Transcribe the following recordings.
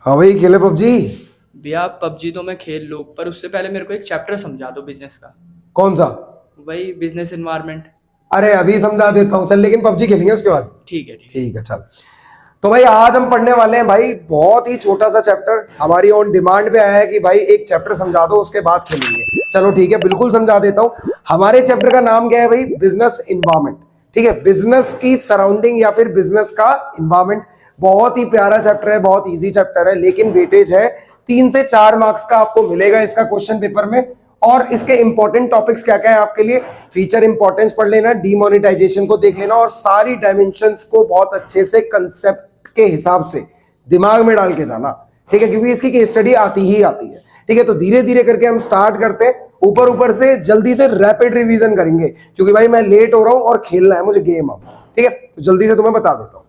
हाँ भाई, खेले पबजी। भैया पबजी तो मैं खेल लूँ पर उससे पहले मेरे को एक चैप्टर समझा दो बिजनेस का। कौन सा? वही बिजनेस इन्वायरमेंट। अरे अभी समझा देता हूँ, चल, लेकिन पबजी खेलेंगे उसके बाद। ठीक है, ठीक है। ठीक है, चल। तो भाई आज हम पढ़ने वाले हैं भाई, बहुत ही छोटा सा चैप्टर हमारी ऑन डिमांड पे आया है कि भाई एक चैप्टर समझा दो, उसके बाद खेलेंगे। चलो ठीक है, बिल्कुल समझा देता हूँ। हमारे चैप्टर का नाम क्या है भाई? Business environment. ठीक है, बिजनेस की सराउंडिंग या फिर बिजनेस का इन्वायरमेंट। बहुत ही प्यारा चैप्टर है, बहुत इजी चैप्टर है, लेकिन वेटेज है 3 से 4 मार्क्स का आपको मिलेगा इसका क्वेश्चन पेपर में। और इसके इंपॉर्टेंट टॉपिक्स क्या क्या है आपके लिए? फीचर इंपॉर्टेंस पढ़ लेना, डीमोनेटाइजेशन को देख लेना, और सारी डायमेंशंस को बहुत अच्छे से कंसेप्ट के हिसाब से दिमाग में डाल के जाना। ठीक है, क्योंकि इसकी केस स्टडी आती ही आती है। ठीक है, तो धीरे धीरे करके हम स्टार्ट करते हैं। ऊपर ऊपर से जल्दी से रैपिड रिवीजन करेंगे, क्योंकि भाई मैं लेट हो रहा हूं और खेलना है मुझे गेम अब। ठीक है, तो जल्दी से तुम्हें बता देता हूं।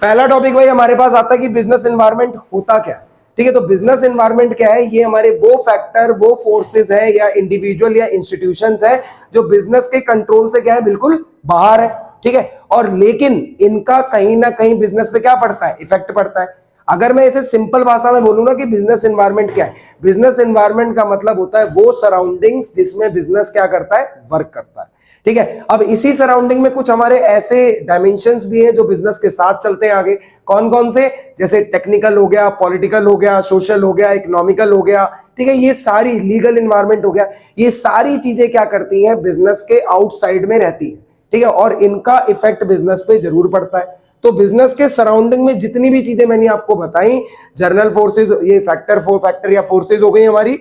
पहला टॉपिक भाई हमारे पास आता है कि बिजनेस एनवायरनमेंट होता क्या है। ठीक है, तो बिजनेस एनवायरनमेंट क्या है? ये हमारे वो फैक्टर, वो फोर्सेस है या इंडिविजुअल या इंस्टीट्यूशंस है जो बिजनेस के कंट्रोल से क्या है, बिल्कुल बाहर है। ठीक है, और लेकिन इनका कहीं ना कहीं बिजनेस पे क्या पड़ता है? इफेक्ट पड़ता है। अगर मैं इसे सिंपल भाषा में बोलूं ना कि बिजनेस एनवायरनमेंट क्या है, बिजनेस एनवायरनमेंट का मतलब होता है वो सराउंडिंग्स जिसमें बिजनेस क्या करता है, वर्क करता है। ठीक है, अब इसी सराउंडिंग में कुछ हमारे ऐसे डायमेंशंस भी हैं जो बिजनेस के साथ चलते हैं आगे। कौन कौन से? जैसे टेक्निकल हो गया, पॉलिटिकल हो गया, सोशल हो गया, इकोनॉमिकल हो गया। ठीक है, ये सारी, लीगल एनवायरनमेंट हो गया, ये सारी चीजें क्या करती हैं, बिजनेस के आउटसाइड में रहती है। ठीक है, और इनका इफेक्ट बिजनेस पे जरूर पड़ता है। तो बिजनेस के सराउंडिंग में जितनी भी चीजें मैंने आपको बताई, जर्नल फोर्सेज, ये फैक्टर या फोर्सेज हो गई हमारी,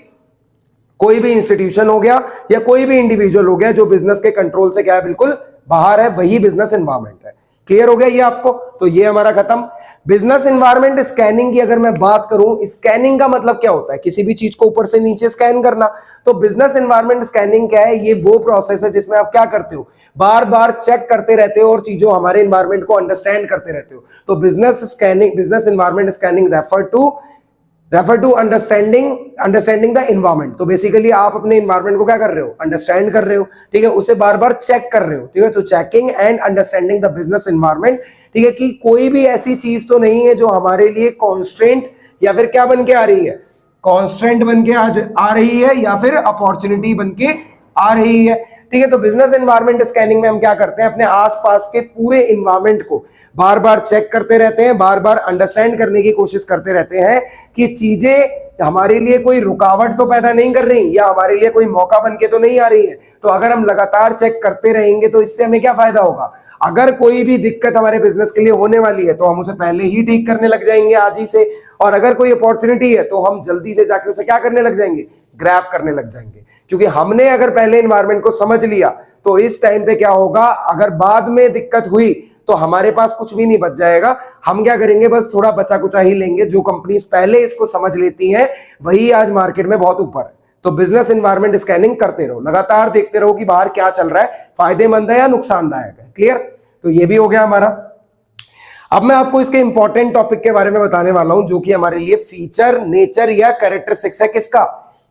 कोई भी इंस्टीट्यूशन हो गया या कोई भी इंडिविजुअल हो गया जो बिजनेस के कंट्रोल से क्या है, बिल्कुल बाहर है, वही बिजनेस एनवायरनमेंट है। क्लियर हो गया ये आपको? तो ये हमारा खत्म। बिजनेस एनवायरनमेंट स्कैनिंग की अगर मैं बात करूं, स्कैनिंग का मतलब क्या होता है? किसी भी चीज को ऊपर से नीचे स्कैन करना। तो बिजनेस एनवायरनमेंट स्कैनिंग क्या है? ये वो प्रोसेस है जिसमें आप क्या करते हो, बार बार चेक करते रहते हो और चीजों, हमारे एनवायरनमेंट को अंडरस्टैंड करते रहते हो। तो business environment scanning refer to understanding the environment. तो बेसिकली आप अपने इन्वायरमेंट को क्या कर रहे हो, अंडरस्टैंड कर रहे हो। ठीक है, उसे बार बार चेक कर रहे हो। ठीक है, तो checking and understanding the business environment. ठीक है, कि कोई भी ऐसी चीज तो नहीं है जो हमारे लिए कॉन्स्ट्रेंट या फिर क्या बन के आ रही है, कॉन्स्ट्रेंट बन के आ रही है, या फिर अपॉर्चुनिटी बन के आ रही है। ठीक है, तो बिजनेस एनवायरनमेंट स्कैनिंग में हम क्या करते हैं, अपने आसपास के पूरे एनवायरनमेंट को बार बार चेक करते रहते हैं, बार बार अंडरस्टैंड करने की कोशिश करते रहते हैं कि चीजें हमारे लिए कोई रुकावट तो पैदा नहीं कर रही या हमारे लिए कोई मौका बन के तो नहीं आ रही है। तो अगर हम लगातार चेक करते रहेंगे तो इससे हमें क्या फायदा होगा? अगर कोई भी दिक्कत हमारे बिजनेस के लिए होने वाली है तो हम उसे पहले ही ठीक करने लग जाएंगे आज ही से। और अगर कोई अपॉर्चुनिटी है तो हम जल्दी से जाके उसे क्या करने लग जाएंगे, ग्रैब करने लग जाएंगे। क्योंकि हमने अगर पहले एनवायरनमेंट को समझ लिया तो इस टाइम पे क्या होगा, अगर बाद में दिक्कत हुई तो हमारे पास कुछ भी नहीं बच जाएगा। हम क्या करेंगे, बस थोड़ा बचा कुचा ही लेंगे। जो कंपनीज पहले इसको समझ लेती हैं वही आज मार्केट में बहुत ऊपर है। तो बिजनेस एनवायरनमेंट स्कैनिंग करते रहो, लगातार देखते रहो कि बाहर क्या चल रहा है, फायदेमंद है या नुकसानदायक है। क्लियर? तो ये भी हो गया हमारा। अब मैं आपको इसके इंपॉर्टेंट टॉपिक के बारे में बताने वाला हूं, जो कि हमारे लिए फीचर, नेचर या कैरेक्टरिस्टिक्स है, किसका?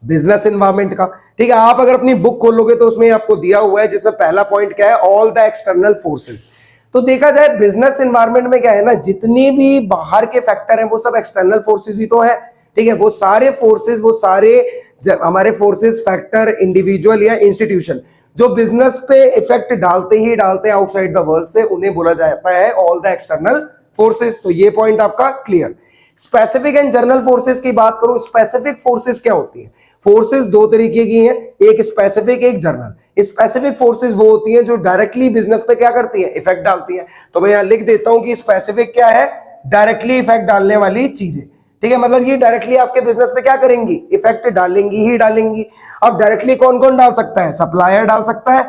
बिजनेस एनवायरनमेंट का। ठीक है, आप अगर अपनी बुक खोलोगे तो उसमें आपको दिया हुआ है, जिसमें पहला पॉइंट क्या है, ऑल द एक्सटर्नल फोर्सेस। तो देखा जाए बिजनेस एनवायरनमेंट में क्या है ना, जितनी भी बाहर के फैक्टर हैं वो सब एक्सटर्नल फोर्सेस ही तो है। ठीक है, वो सारे फोर्सेस, वो सारे हमारे फोर्सेस, फैक्टर, इंडिविजुअल या इंस्टीट्यूशन जो बिजनेस पे इफेक्ट डालते ही डालते हैं आउटसाइड द वर्ल्ड से, उन्हें बोला जाता है ऑल द एक्सटर्नल फोर्सेस। तो ये पॉइंट आपका clear. Specific and journal forces की बात करूं, स्पेसिफिक फोर्सेस क्या होती है? फोर्सेस दो तरीके की हैं, एक स्पेसिफिक, एक जर्नल। स्पेसिफिक फोर्सेस वो होती हैं जो डायरेक्टली बिजनेस पे क्या करती हैं, इफेक्ट डालती हैं। तो मैं यहां लिख देता हूं कि स्पेसिफिक क्या है, डायरेक्टली इफेक्ट डालने वाली चीजें। ठीक है, मतलब ये डायरेक्टली आपके बिजनेस पे क्या करेंगी, इफेक्ट डालेंगी ही डालेंगी। अब डायरेक्टली कौन कौन डाल सकता है? सप्लायर डाल सकता है,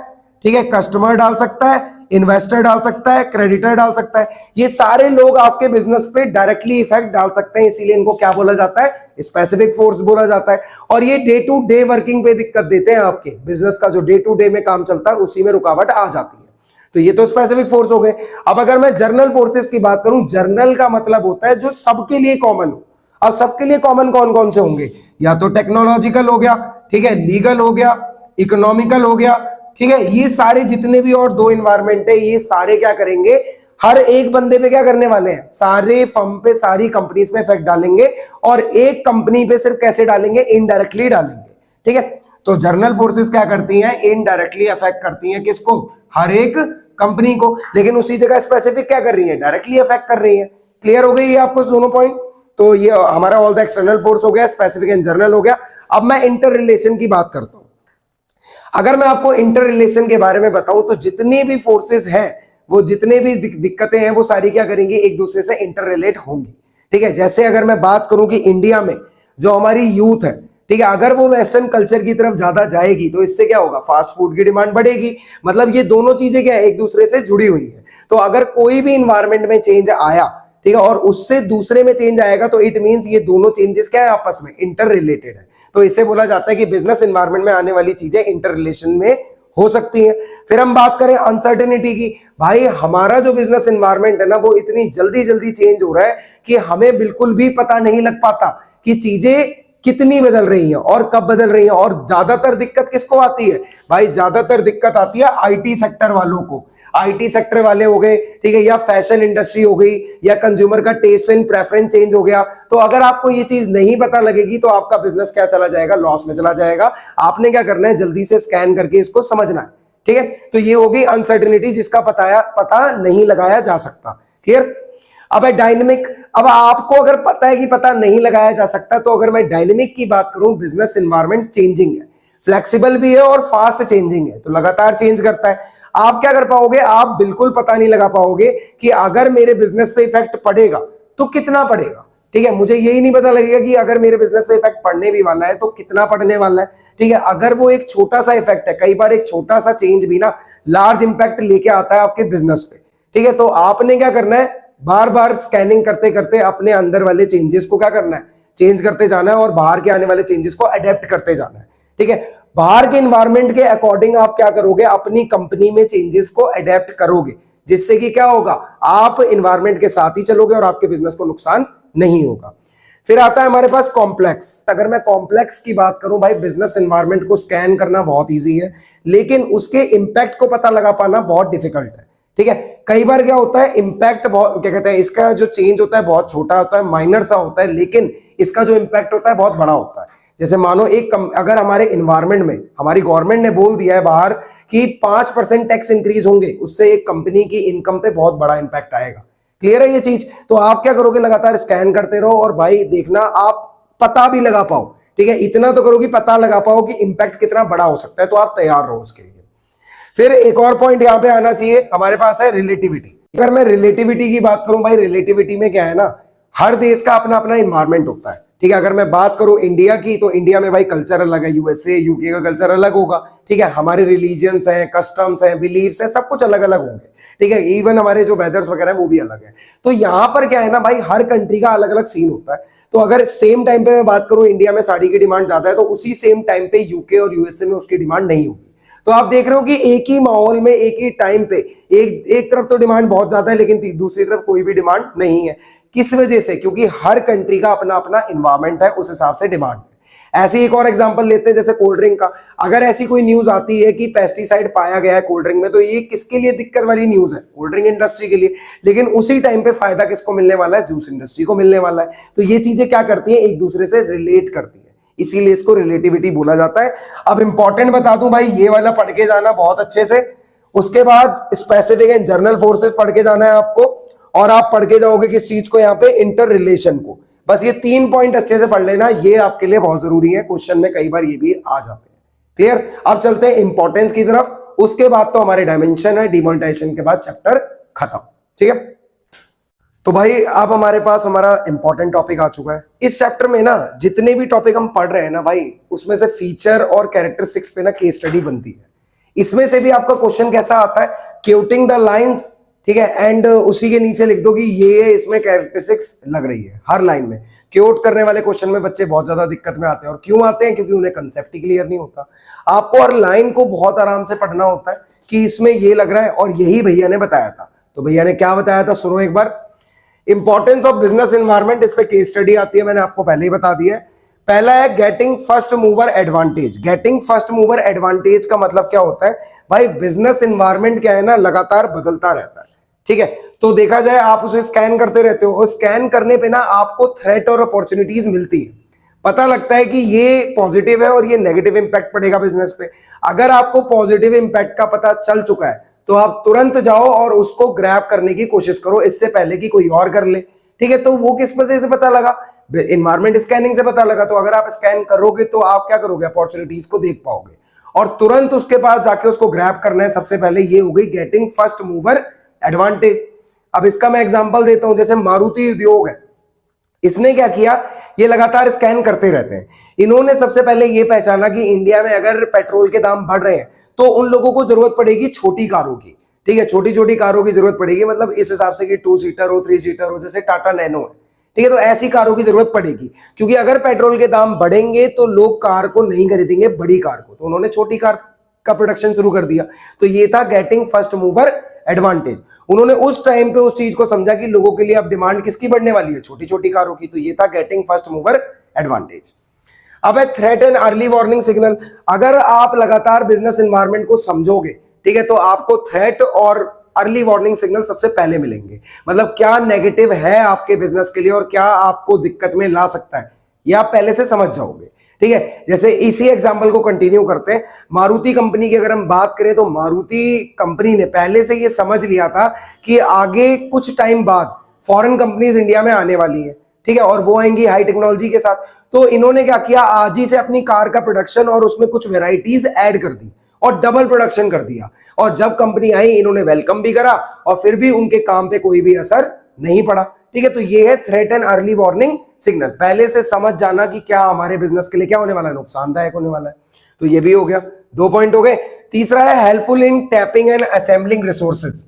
ठीक है, कस्टमर डाल सकता है, इन्वेस्टर डाल सकता है, क्रेडिटर डाल सकता है। ये सारे लोग आपके बिजनेस पे डायरेक्टली इफेक्ट डाल सकते हैं, इसीलिए इनको क्या बोला जाता है, स्पेसिफिक फोर्स बोला जाता है। और ये डे टू डे वर्किंग पे दिक्कत देते हैं, आपके बिजनेस का जो डे टू डे में काम चलता है उसी में रुकावट आ जाती है। तो ये तो स्पेसिफिक फोर्स हो गए। अब अगर मैं जर्नल फोर्सेस की बात करूं, जर्नल का मतलब होता है जो सबके लिए कॉमन हो। अब सबके लिए कॉमन कौन कौन से होंगे? या तो टेक्नोलॉजिकल हो गया, ठीक है, लीगल हो गया, इकोनॉमिकल हो गया। ठीक है, ये सारे जितने भी और दो इन्वायरमेंट है, ये सारे क्या करेंगे, हर एक बंदे पे क्या करने वाले हैं, सारे फर्म पे, सारी कंपनीज पे इफेक्ट डालेंगे, और एक कंपनी पे सिर्फ कैसे डालेंगे, इनडायरेक्टली डालेंगे। ठीक है, तो जर्नल फोर्सेस क्या करती हैं, इनडायरेक्टली अफेक्ट करती हैं किसको, हर एक कंपनी को, लेकिन उसी जगह स्पेसिफिक क्या कर रही है, डायरेक्टली अफेक्ट कर रही है। क्लियर हो गई ये आपको दोनों पॉइंट? तो ये हमारा ऑल द एक्सटर्नल फोर्स हो गया, स्पेसिफिक एंड जर्नल हो गया। अब मैं इंटर रिलेशन की बात करता हूं। अगर मैं आपको इंटर रिलेशन के बारे में बताऊं तो जितनी भी फोर्सेस हैं, वो जितने भी दिक्कतें हैं, वो सारी क्या करेंगी, एक दूसरे से इंटर रिलेट होंगी। ठीक है, जैसे अगर मैं बात करूं कि इंडिया में जो हमारी यूथ है, ठीक है, अगर वो वेस्टर्न कल्चर की तरफ ज्यादा जाएगी तो इससे क्या होगा, फास्ट फूड की डिमांड बढ़ेगी। मतलब ये दोनों चीजें क्या है, एक दूसरे से जुड़ी हुई है। तो अगर कोई भी इन्वायरमेंट में चेंज आया, ठीक है, और उससे दूसरे में चेंज आएगा, तो इट मींस ये दोनों चेंजेस क्या है, आपस में इंटर रिलेटेड है। तो इसे बोला जाता है कि बिजनेस एनवायरनमेंट में आने वाली चीजें इंटर रिलेशन में हो सकती है। फिर हम बात करें अनसर्टेनिटी की, भाई हमारा जो बिजनेस एनवायरनमेंट है ना, वो इतनी जल्दी जल्दी चेंज हो रहा है कि हमें बिल्कुल भी पता नहीं लग पाता कि चीजें कितनी बदल रही हैं और कब बदल रही हैं। और ज्यादातर दिक्कत किसको आती है भाई, ज्यादातर दिक्कत आती है आईटी सेक्टर वालों को। आईटी सेक्टर वाले हो गए, ठीक है, या फैशन इंडस्ट्री हो गई, या कंज्यूमर का टेस्ट एंड प्रेफरेंस चेंज हो गया। तो अगर आपको ये चीज नहीं पता लगेगी तो आपका बिजनेस क्या चला जाएगा, लॉस में चला जाएगा। आपने क्या करना है, जल्दी से स्कैन करके इसको समझना है। ठीक है, तो ये होगी अनसर्टेनिटी जिसका पता नहीं लगाया जा सकता। क्लियर? अब है डायनेमिक। अब आपको अगर पता है कि पता नहीं लगाया जा सकता, तो अगर मैं डायनेमिक की बात करूं, बिजनेस एनवायरनमेंट चेंजिंग है, फ्लेक्सिबल भी है और फास्ट चेंजिंग है, तो लगातार चेंज करता है। आप क्या कर पाओगे, आप बिल्कुल पता नहीं लगा पाओगे कि अगर मेरे बिजनेस पे इफेक्ट पड़ेगा तो कितना पड़ेगा। ठीक है, मुझे यही नहीं पता लगेगा कि अगर मेरे बिजनेस पे इफेक्ट पड़ने भी वाला है तो कितना पड़ने वाला है। ठीक है, अगर वो एक छोटा सा इफेक्ट है, कई बार एक छोटा सा चेंज भी ना लार्ज इंपैक्ट लेके आता है आपके बिजनेस पे। ठीक है, तो आपने क्या करना है, बार बार स्कैनिंग करते करते अपने अंदर वाले चेंजेस को क्या करना है, चेंज करते जाना है, और बाहर के आने वाले चेंजेस को अडेप्ट करते जाना है। ठीक है, बाहर के एनवायरनमेंट के अकॉर्डिंग आप क्या करोगे, अपनी कंपनी में चेंजेस को अडेप्ट करोगे, जिससे कि क्या होगा, आप एनवायरनमेंट के साथ ही चलोगे और आपके बिजनेस को नुकसान नहीं होगा। फिर आता है हमारे पास कॉम्प्लेक्स। अगर मैं कॉम्प्लेक्स की बात करूं भाई, बिजनेस एनवायरनमेंट को स्कैन करना बहुत इजी है, लेकिन उसके इंपैक्ट को पता लगा पाना बहुत डिफिकल्ट है। ठीक है, कई बार क्या होता है, इंपैक्ट बहुत, क्या कहते हैं, इसका जो चेंज होता है बहुत छोटा होता है, माइनर सा होता है, लेकिन इसका जो इंपैक्ट होता है बहुत बड़ा होता है। जैसे मानो अगर हमारे इन्वायरमेंट में हमारी गवर्नमेंट ने बोल दिया है बाहर कि 5% टैक्स इंक्रीज होंगे, उससे एक कंपनी की इनकम पे बहुत बड़ा इंपैक्ट आएगा। क्लियर है ये चीज? तो आप क्या करोगे, लगातार स्कैन करते रहो और भाई देखना आप पता भी लगा पाओ। ठीक है, इतना तो करो कि पता लगा पाओ कि इंपैक्ट कितना बड़ा हो सकता है, तो आप तैयार रहो उसके लिए। फिर एक और पॉइंट यहां पे आना चाहिए, हमारे पास है रिलेटिविटी। अगर मैं रिलेटिविटी की बात करूं भाई, रिलेटिविटी में क्या है ना, हर देश का अपना अपना इन्वायरमेंट होता है। ठीक है, अगर मैं बात करूं इंडिया की, तो इंडिया में भाई कल्चर अलग है, यूएसए यूके का कल्चर अलग होगा। ठीक है, हमारे रिलीजियंस हैं, कस्टम्स हैं, बिलीफ्स हैं, सब कुछ अलग अलग होंगे। ठीक है, इवन हमारे जो वेदर्स वगैरह है वो भी अलग है। तो यहाँ पर क्या है ना भाई, हर कंट्री का अलग अलग सीन होता है। तो अगर सेम टाइम पे मैं बात करूं, इंडिया में साड़ी की डिमांड ज्यादा है, तो उसी सेम टाइम पे यूके और यूएसए में उसकी डिमांड नहीं होगी। तो आप देख रहे हो कि एक ही माहौल में एक ही टाइम पे एक तरफ तो डिमांड बहुत ज्यादा है, लेकिन दूसरी तरफ कोई भी डिमांड नहीं है। किस वजह से? क्योंकि हर कंट्री का अपना अपना इन्वायरमेंट है, उस हिसाब से डिमांड है। ऐसे एक और एग्जांपल लेते हैं, जैसे कोल्ड ड्रिंक का। अगर ऐसी कोई न्यूज आती है कि पेस्टिसाइड पाया गया है कोल्ड ड्रिंक में, तो ये किसके लिए दिक्कत वाली न्यूज है? कोल्ड ड्रिंक इंडस्ट्री के लिए। लेकिन उसी टाइम पे फायदा किसको मिलने वाला है? जूस इंडस्ट्री को मिलने वाला है। तो ये चीजें क्या करती है, एक दूसरे से रिलेट करती है, इसीलिए इसको रिलेटिविटी बोला जाता है। अब इंपॉर्टेंट बता दूं भाई, ये वाला पढ़ के जाना बहुत अच्छे से। उसके बाद स्पेसिफिक एंड जर्नल फोर्सेस पढ़ के जाना है आपको, और आप पढ़ के जाओगे किस चीज को, यहाँ पे इंटर रिलेशन को। बस ये 3 पॉइंट अच्छे से पढ़ लेना, ये आपके लिए बहुत जरूरी है, क्वेश्चन में कई बार ये भी आ जाते हैं। क्लियर? अब चलते हैं इंपॉर्टेंस की तरफ। उसके बाद तो हमारे डायमेंशन है, डिमोनेटाइजेशन के बाद चैप्टर खत्म। ठीक है, तो भाई अब हमारे पास हमारा इंपॉर्टेंट टॉपिक आ चुका है। इस चैप्टर में ना जितने भी टॉपिक हम पढ़ रहे हैं ना भाई, उसमें से फीचर और कैरेक्टरिस्टिक्स पे ना केस स्टडी बनती है। इसमें से भी आपका क्वेश्चन कैसा आता है, क्यूटिंग द लाइंस, ठीक है, एंड उसी के नीचे लिख दो कि ये इसमें कैरेक्टरिस्टिक्स लग रही है हर लाइन में। क्यूट करने वाले क्वेश्चन में बच्चे बहुत ज्यादा दिक्कत में आते हैं। और क्यों आते हैं? क्योंकि उन्हें कंसेप्ट ही क्लियर नहीं होता। आपको हर लाइन को बहुत आराम से पढ़ना होता है कि इसमें ये लग रहा है, और यही भैया ने बताया था। तो भैया ने क्या बताया था, सुनो एक बार। इंपॉर्टेंस ऑफ बिजनेस एनवायरनमेंट, इस पे केस स्टडी आती है, मैंने आपको पहले ही बता दिया है। पहला है getting first mover advantage. Getting first mover advantage का मतलब क्या होता है भाई, बिजनेस एनवायरनमेंट क्या है ना, लगातार बदलता रहता है। ठीक है, तो देखा जाए आप उसे स्कैन करते रहते हो और स्कैन करने पे ना आपको थ्रेट और अपॉर्चुनिटीज मिलती है, पता लगता है कि ये पॉजिटिव है और ये नेगेटिव इंपैक्ट पड़ेगा बिजनेस पे। अगर आपको पॉजिटिव इंपैक्ट का पता चल चुका है तो आप तुरंत जाओ और उसको ग्रैब करने की कोशिश करो इससे पहले कि कोई और कर ले। ठीक है, तो वो किस वजह से पता लगा? इन्वायरमेंट स्कैनिंग से पता लगा। तो अगर आप स्कैन करोगे तो आप क्या करोगे? अपॉर्चुनिटीज को देख पाओगे और तुरंत उसके पास जाके उसको ग्रैब करना है। सबसे पहले ये हो गई गेटिंग फर्स्ट मूवर एडवांटेज। अब इसका मैं एग्जांपल देता हूं, जैसे मारुति उद्योग है, इसने क्या किया, ये लगातार स्कैन करते रहते हैं। इन्होंने सबसे पहले ये पहचाना कि इंडिया में अगर पेट्रोल के दाम बढ़ रहे हैं तो उन लोगों को जरूरत पड़ेगी छोटी कारों की। ठीक है, छोटी छोटी कारों की जरूरत पड़ेगी, मतलब इस हिसाब से कि 2 सीटर हो, 3 सीटर हो, जैसे टाटा नैनो है। ठीक है, तो ऐसी कारों की जरूरत पड़ेगी क्योंकि अगर पेट्रोल के दाम बढ़ेंगे तो लोग कार को नहीं खरीदेंगे, बड़ी कार को, तो उन्होंने छोटी कार का प्रोडक्शन शुरू कर दिया। तो ये था गेटिंग फर्स्ट मूवर एडवांटेज। उन्होंने उस टाइम पे उस चीज को समझा कि लोगों के लिए अब डिमांड किसकी बढ़ने वाली है? छोटी छोटी कारों की। तो ये था गेटिंग फर्स्ट मूवर एडवांटेज। अब है threat and early warning signal. अगर आप लगातार बिजनेस एनवायरनमेंट को समझोगे, ठीक है, तो आपको थ्रेट और अर्ली वार्निंग सिग्नल सबसे पहले मिलेंगे। मतलब क्या नेगेटिव है आपके बिजनेस के लिए और क्या आपको दिक्कत में ला सकता है, ये आप पहले से समझ जाओगे। ठीक है, जैसे इसी एग्जांपल को कंटिन्यू करते हैं। मारुति कंपनी की अगर हम बात करें तो मारुति कंपनी ने पहले से ये समझ लिया था कि आगे कुछ टाइम बाद फॉरेन कंपनीज इंडिया में आने वाली है। ठीक है, और वो आएंगी हाई टेक्नोलॉजी के साथ। तो इन्होंने क्या किया, आज ही से अपनी कार का प्रोडक्शन और उसमें कुछ वेराइटीज ऐड कर दी और डबल प्रोडक्शन कर दिया। और जब कंपनी आई इन्होंने वेलकम भी करा और फिर भी उनके काम पे कोई भी असर नहीं पड़ा। ठीक है, तो ये है threat and early warning signal. पहले से समझ जाना कि क्या हमारे बिजनेस के लिए क्या होने वाला है, नुकसानदायक होने वाला है। तो ये भी हो गया, 2 पॉइंट हो गए। तीसरा है helpful in tapping and assembling resources.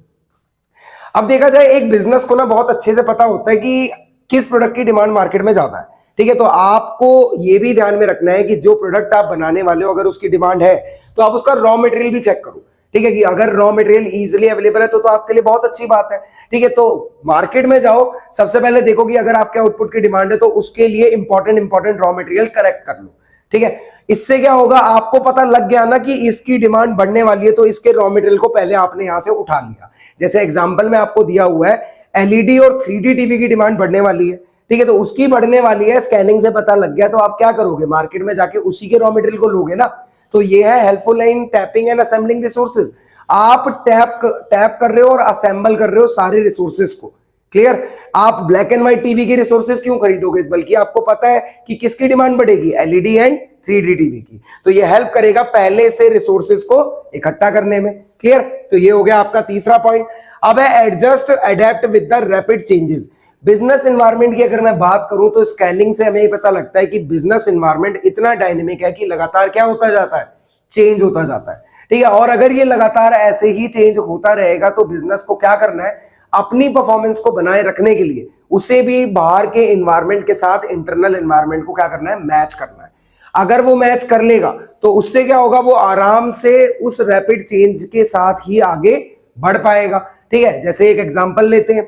अब देखा जाए एक बिजनेस को ना बहुत अच्छे से पता होता है कि किस प्रोडक्ट की डिमांड मार्केट में ज्यादा है। ठीक है, तो आपको ये भी ध्यान में रखना है कि जो प्रोडक्ट आप बनाने वाले हो अगर उसकी डिमांड है तो आप उसका रॉ मटेरियल भी चेक करो। ठीक है, कि अगर रॉ मटेरियल इजीली अवेलेबल है तो आपके लिए बहुत अच्छी बात है। ठीक है, तो मार्केट में जाओ, सबसे पहले देखो कि अगर आपके आउटपुट की डिमांड है तो उसके लिए इंपॉर्टेंट रॉ मटेरियल कलेक्ट कर लो। ठीक है, इससे क्या होगा, आपको पता लग गया ना कि इसकी डिमांड बढ़ने वाली है तो इसके रॉ मटेरियल को पहले आपने यहां से उठा लिया। जैसे एग्जांपल में आपको दिया हुआ है एलईडी और 3D टीवी की डिमांड बढ़ने वाली है। ठीक है, तो उसकी बढ़ने वाली है, स्कैनिंग से पता लग गया, तो आप क्या करोगे, मार्केट में जाके उसी के रॉ मटेरियल को लोगे ना। तो ये है helpful in tapping and assembling resources. आप टैप कर रहे हो और असेंबल कर रहे हो सारे रिसोर्सेज को। क्लियर? आप ब्लैक एंड व्हाइट टीवी के रिसोर्सेज क्यों खरीदोगे, बल्कि आपको पता है कि किसकी डिमांड बढ़ेगी, एलईडी एंड 3D टीवी की। तो ये हेल्प करेगा पहले से रिसोर्सेज को इकट्ठा करने में। क्लियर? तो ये हो गया आपका तीसरा पॉइंट। अब है adjust adapt with the rapid changes. Business environment की अगर मैं बात करूं तो स्कैनिंग से हमें पता लगता है कि बिजनेस एनवायरनमेंट इतना डायनेमिक है कि लगातार क्या होता जाता है, चेंज होता जाता है। ठीक है, और अगर ये लगातार ऐसे ही चेंज होता रहेगा तो बिजनेस को क्या करना है, अपनी परफॉर्मेंस को बनाए रखने के लिए उसे भी बाहर के एनवायरनमेंट के साथ इंटरनल एनवायरनमेंट को क्या करना है, मैच करना है। अगर वो मैच कर लेगा तो उससे क्या होगा, वो आराम से उस रैपिड चेंज के साथ ही आगे बढ़ पाएगा। ठीक है, जैसे एक एग्जांपल लेते हैं,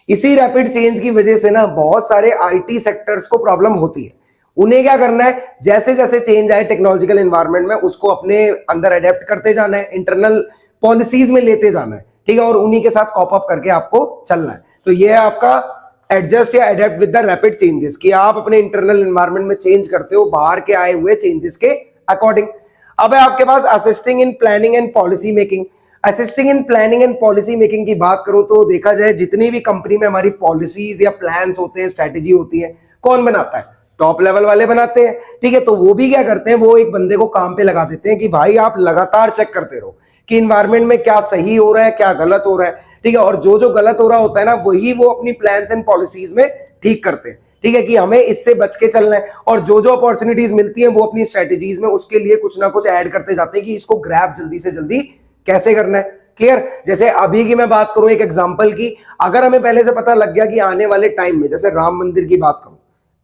इसी रैपिड चेंज की वजह से ना बहुत सारे आईटी सेक्टर्स को प्रॉब्लम होती है। उन्हें क्या करना है, जैसे जैसे चेंज आए टेक्नोलॉजिकल एनवायरनमेंट में उसको अपने अंदर अडेप्ट करते जाना है, इंटरनल पॉलिसीज में लेते जाना है। ठीक है, और उन्हीं के साथ कॉप अप करके आपको चलना है। तो ये है आपका एडजस्ट या adapt with the rapid changes, कि आप अपने इंटरनल एनवायरनमेंट में चेंज करते हो बाहर के आए हुए चेंजेस के अकॉर्डिंग। अब है आपके पास assisting in planning and policy making. Assisting in planning and policy making की बात करूं तो देखा जाए जितनी भी कंपनी में हमारी पॉलिसीज या प्लान्स होते हैं, स्ट्रेटेजी होती है, कौन बनाता है, टॉप लेवल वाले बनाते हैं। ठीक है, तो वो भी क्या करते हैं, वो एक बंदे को काम पे लगा देते हैं कि भाई आप लगातार चेक करते रहो कि इन्वायरमेंट में क्या सही हो रहा है, क्या गलत हो रहा है। ठीक है, और जो जो गलत हो रहा होता है ना वही वो अपनी प्लान्स एंड पॉलिसीज में ठीक करते हैं। ठीक है, कि हमें इससे बच के चलना है, और जो जो अपॉर्चुनिटीज मिलती हैं वो अपनी स्ट्रेटेजीज में उसके लिए कुछ ना कुछ ऐड करते जाते हैं कि इसको ग्रैब जल्दी से जल्दी कैसे करना है। क्लियर? जैसे अभी की मैं बात करूं एक एग्जांपल की, अगर हमें पहले से पता लग गया कि आने वाले टाइम में, जैसे राम मंदिर की बात करूं,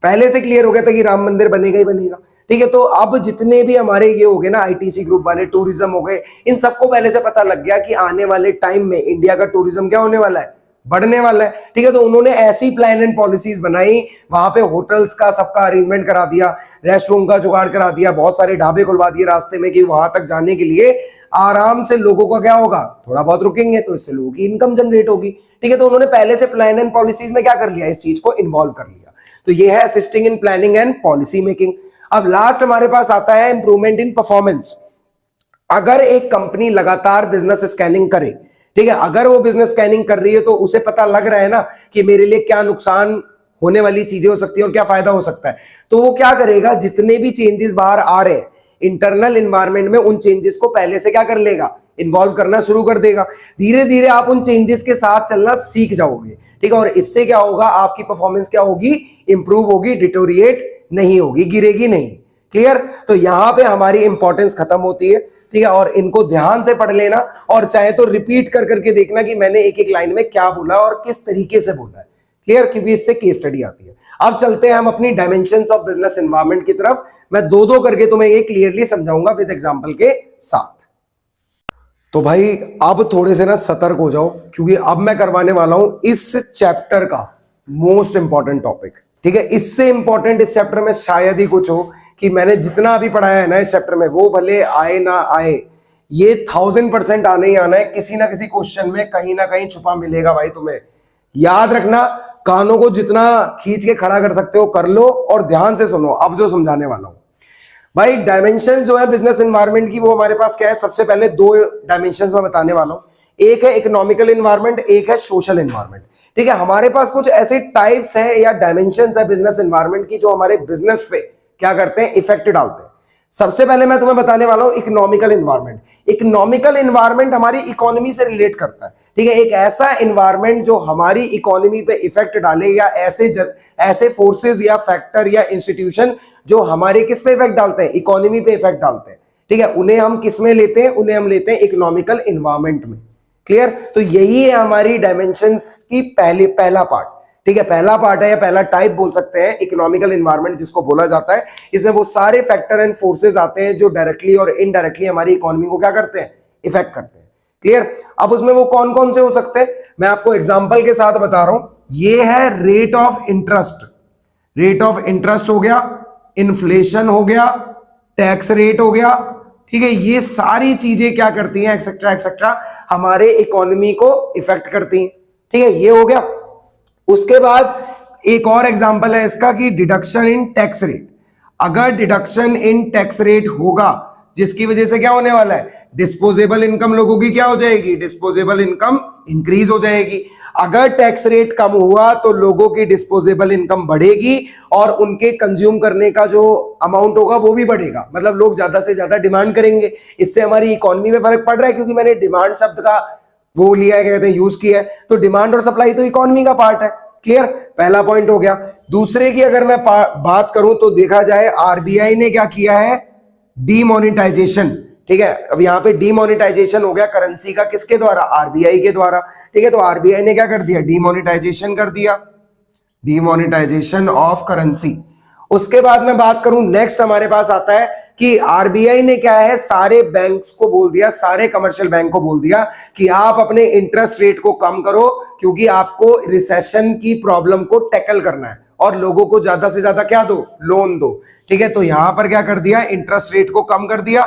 पहले से क्लियर हो गया था कि राम मंदिर बनेगा ही बनेगा। ठीक है, तो अब जितने भी हमारे ये हो गए ना आईटीसी ग्रुप वाले, टूरिज्म हो गए, इन सबको पहले से पता लग गया कि आने वाले टाइम में इंडिया का टूरिज्म क्या होने वाला है, बढ़ने वाला है। ठीक है, तो उन्होंने ऐसी प्लान एंड पॉलिसीज बनाई, वहां पे होटल्स का सबका अरेंजमेंट करा दिया, रेस्ट रूम का जुगाड़ करा दिया, बहुत सारे ढाबे खुलवा दिए रास्ते में कि वहां तक जाने के लिए आराम से लोगों का क्या होगा, थोड़ा बहुत रुकेंगे तो इससे लोगों की इनकम जनरेट होगी। ठीक है, तो उन्होंने पहले से प्लान एंड पॉलिसीज में क्या कर लिया, इस चीज को इन्वॉल्व कर लिया। तो ये है assisting in planning and policy making. अब लास्ट हमारे पास आता है इंप्रूवमेंट इन परफॉर्मेंस। अगर एक कंपनी लगातार बिजनेस स्कैनिंग करे, ठीक है, अगर वो बिजनेस स्कैनिंग कर रही है तो उसे पता लग रहा है ना कि मेरे लिए क्या नुकसान होने वाली चीजें हो सकती है और क्या फायदा हो सकता है, तो वो क्या करेगा, जितने भी चेंजेस बाहर आ रहे हैं इंटरनल इन्वायरमेंट में, उन चेंजेस को पहले से क्या कर लेगा, इन्वॉल्व करना शुरू कर देगा। धीरे धीरे आप उन चेंजेस के साथ चलना सीख जाओगे। ठीक है, और इससे क्या होगा, आपकी परफॉर्मेंस क्या होगी, इंप्रूव होगी, डिटोरिएट नहीं होगी, गिरेगी नहीं। क्लियर, तो यहां पे हमारी इंपॉर्टेंस खत्म होती है। ठीक है, और इनको ध्यान से पढ़ लेना और चाहे तो रिपीट कर करके देखना कि मैंने एक एक लाइन में क्या बोला और किस तरीके से बोला है। क्लियर, क्योंकि इससे केस स्टडी आती है। अब चलते हैं हम अपनी डायमेंशंस ऑफ बिजनेस एनवायरनमेंट की तरफ। मैं दो दो करके तुम्हें ये क्लियरली समझाऊंगा विद एग्जांपल के साथ। तो भाई अब थोड़े से ना सतर्क हो जाओ, क्योंकि अब मैं करवाने वाला हूं इस चैप्टर का मोस्ट इंपॉर्टेंट टॉपिक। ठीक है, इससे इंपॉर्टेंट इस चैप्टर में शायद ही कुछ हो कि मैंने जितना अभी पढ़ाया है ना इस चैप्टर में, वो भले आए ना आए, ये 1000% आने ही आना है। किसी ना किसी क्वेश्चन में कहीं ना कहीं छुपा मिलेगा भाई तुम्हें। याद रखना, कानों को जितना खींच के खड़ा कर सकते हो कर लो और ध्यान से सुनो अब जो समझाने वाला हूं। भाई डायमेंशन जो है बिजनेस एनवायरनमेंट की, वो हमारे पास क्या है, सबसे पहले दो डायमेंशन मैं बताने वाला हूं। एक है इकोनॉमिकल एनवायरनमेंट, एक है सोशल एनवायरनमेंट। ठीक है, हमारे पास कुछ ऐसे टाइप्स हैं या डायमेंशंस है बिजनेस एनवायरनमेंट की जो हमारे बिजनेस पे क्या करते हैं, इफेक्ट डालते हैं। सबसे पहले मैं तुम्हें बताने वाला हूं इकोनॉमिकल एनवायरनमेंट। इकोनॉमिकल एनवायरनमेंट हमारी इकोनॉमी से रिलेट करता है। ठीक है, एक ऐसा एनवायरनमेंट जो हमारी इकोनॉमी पे इफेक्ट डाले, या ऐसे फोर्सेस या फैक्टर या इंस्टीट्यूशन जो हमारे किस पे इफेक्ट डालते हैं, इकोनॉमी पे इफेक्ट डालते हैं। ठीक है, उन्हें हम किस में लेते हैं, उन्हें हम लेते हैं इकोनॉमिकल एनवायरनमेंट में। क्लियर, तो यही है हमारी डायमेंशंस की पहला पार्ट। ठीक है, पहला पार्ट है या पहला टाइप बोल सकते हैं इकोनॉमिकल एनवायरनमेंट जिसको बोला जाता है। इसमें वो सारे फैक्टर एंड फोर्सेस आते हैं जो डायरेक्टली और इनडायरेक्टली हमारी इकोनॉमी को क्या करते हैं, इफेक्ट करते हैं। क्लियर, अब उसमें वो कौन कौन से हो सकते हैं, मैं आपको एग्जांपल के साथ बता रहा हूं। ये है rate of interest, rate of interest हो गया, इन्फ्लेशन हो गया, टैक्स रेट हो गया। ठीक है, ये सारी चीजें क्या करती हैं, एक्सेट्रा एक्सेट्रा, हमारे इकोनॉमी को इफेक्ट करती हैं। ठीक है, ये हो गया। उसके बाद एक और एग्जांपल है इसका कि डिडक्शन इन टैक्स रेट। अगर डिडक्शन इन टैक्स रेट होगा जिसकी वजह से क्या होने वाला है, डिस्पोजेबल इनकम लोगों की क्या हो जाएगी, डिस्पोजेबल इनकम इंक्रीज हो जाएगी। अगर टैक्स रेट कम हुआ तो लोगों की डिस्पोजेबल इनकम बढ़ेगी और उनके कंज्यूम करने का जो अमाउंट होगा वो भी बढ़ेगा, मतलब लोग ज्यादा से ज्यादा डिमांड करेंगे। इससे हमारी इकोनॉमी में फर्क पड़ रहा है, क्योंकि मैंने डिमांड शब्द का वो लिया है, कहते हैं यूज किया है, तो डिमांड और सप्लाई तो इकोनॉमी का पार्ट है। क्लियर, पहला पॉइंट हो गया। दूसरे की अगर मैं बात करूं तो देखा जाए आरबीआई ने क्या किया है, डीमोनेटाइजेशन। ठीक है, अब यहां पे डीमोनेटाइजेशन हो गया करेंसी का, किसके द्वारा, आरबीआई के द्वारा। ठीक है, तो आरबीआई ने क्या कर दिया, डीमोनेटाइजेशन कर दिया, डीमोनेटाइजेशन ऑफ करेंसी। उसके बाद मैं बात करूं, नेक्स्ट हमारे पास आता है कि आरबीआई ने क्या है, सारे बैंक्स को बोल दिया, सारे कमर्शियल बैंक को बोल दिया कि आप अपने इंटरेस्ट रेट को कम करो, क्योंकि आपको रिसेशन की प्रॉब्लम को टैकल करना है और लोगों को ज्यादा से ज्यादा क्या दो, लोन दो। ठीक है, तो यहां पर क्या कर दिया, इंटरेस्ट रेट को कम कर दिया